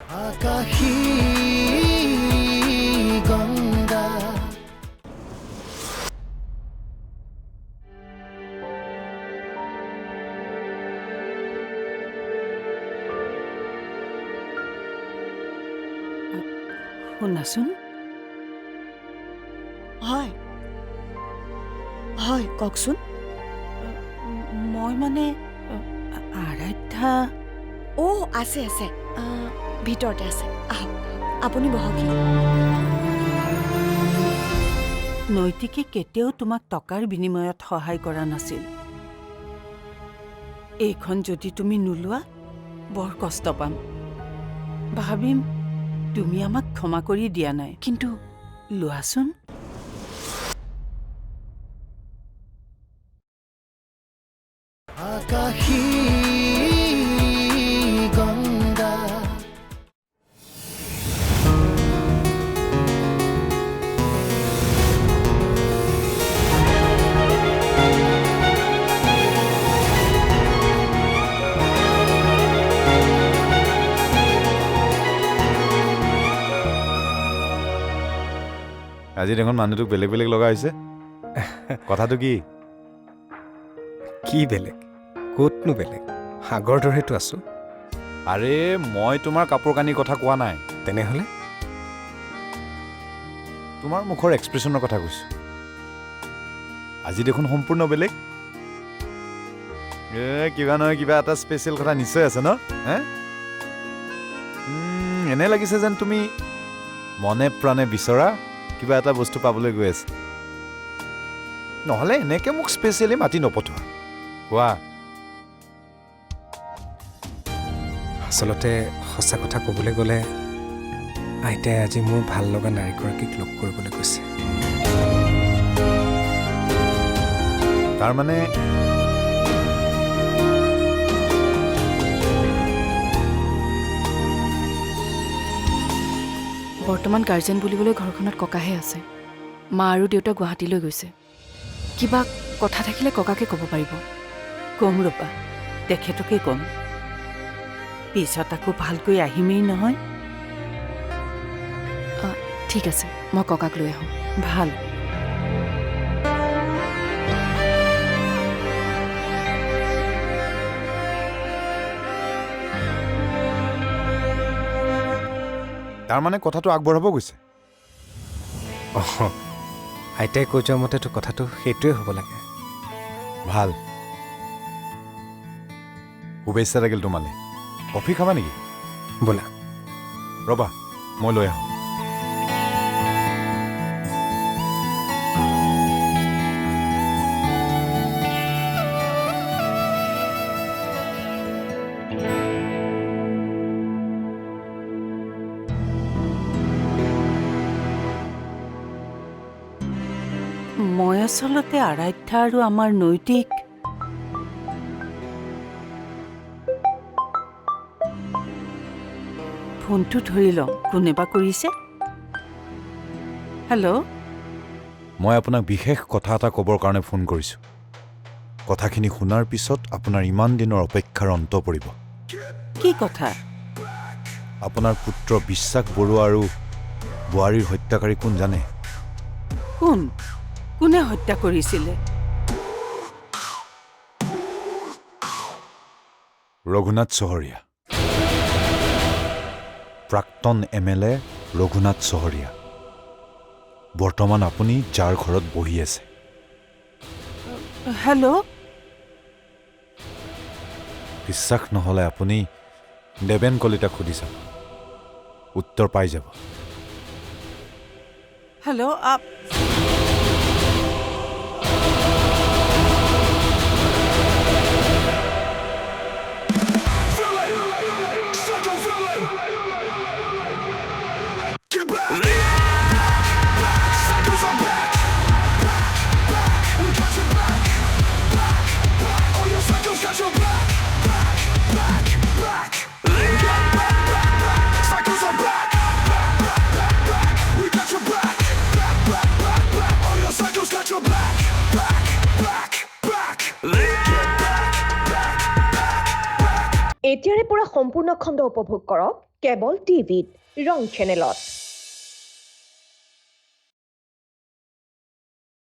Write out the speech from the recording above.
আকাশী গংগা শুনাচোন হয় হয় কওকচোন মই মানে আৰাধ্যা অ' আছে ভিতৰতে আছে আহক আপুনি বহকহি নৈতিকে কেতিয়াও তোমাক টকাৰ বিনিময়ত সহায় কৰা নাছিল এইখন যদি তুমি নোলোৱা বৰ কষ্ট পাম ভাবিম তুমি আমাক ক্ষমা কৰি দিয়া নাই কিন্তু লোৱাচোন আকাশী গংগা আজি দেখোন মানুহটোক বেলেগ বেলেগ লগা হৈছে কথাটো কি কি বেলেগ ক'তনো বেলেগ আগৰ দৰেতো আছোঁ আৰে মই তোমাৰ কাপোৰ কানিৰ কথা কোৱা নাই তেনেহ'লে তোমাৰ মুখৰ এক্সপ্ৰেছনৰ কথা কৈছোঁ আজি দেখোন সম্পূৰ্ণ বেলেগ কিবা নহয় কিবা এটা স্পেচিয়েল কথা নিশ্চয় আছে ন এনে লাগিছে যেন তুমি মনে প্ৰাণে বিচৰা কিবা এটা বস্তু পাবলৈ গৈ আছে নহ'লে এনেকৈ মোক স্পেচিয়েলি মাতি নপঠোৱা কোৱা আচলতে সঁচা কথা ক'বলৈ গ'লে আইতাই আজি মোৰ ভাল লগা নাৰীগৰাকীক লগ কৰিবলৈ কৈছে তাৰমানে বৰ্তমান গাৰ্জেন বুলিবলৈ ঘৰখনত ককাহে আছে মা আৰু দেউতা গুৱাহাটীলৈ গৈছে কিবা কথা থাকিলে ককাকে ক'ব পাৰিব কম ৰ'বা তেখেতকে কম পিছত আকৌ ভালকৈ আহিমেই নহয় ঠিক আছে মই ককাক লৈ আহোঁ ভাল তাৰমানে কথাটো আগবঢ়াব গৈছে অঁ আইতাই কৈ যোৱা মতেতো কথাটো সেইটোৱে হ'ব লাগে ভাল শুভেচ্ছা থাকিল তোমালৈ কফি খাবা নেকি ব'লা ৰ'বা মই লৈ আহোঁ মই আচলতে আৰাধ্যা আৰু আমাৰ নৈতিক ফোনটো ধৰি লওঁ কোনে বা কৰিছে হেল্ল' মই আপোনাক বিশেষ কথা এটা ক'বৰ কাৰণে ফোন কৰিছোঁ কথাখিনি শুনাৰ পিছত আপোনাৰ ইমান দিনৰ অপেক্ষাৰ অন্ত পৰিব কি কথা আপোনাৰ পুত্ৰ বিশ্বাস বৰুৱা আৰু বোৱাৰীৰ হত্যাকাৰী কোন জানে কোনে হত্যা কৰিছিলে ৰঘুনাথ চহৰীয়া প্ৰাক্তন MLA ৰঘুনাথ চহৰীয়া বৰ্তমান আপুনি যাৰ ঘৰত বহি আছে হেল্ল' বিশ্বাস নহ'লে আপুনি দেৱেন কলিতাক সুধি চাব উত্তৰ পাই যাব hello' Cycles are back. We got your back. এতিয়াৰে পৰা সম্পূৰ্ণ খণ্ড উপভোগ কৰক কেবল টিভিত ৰং চেনেলত।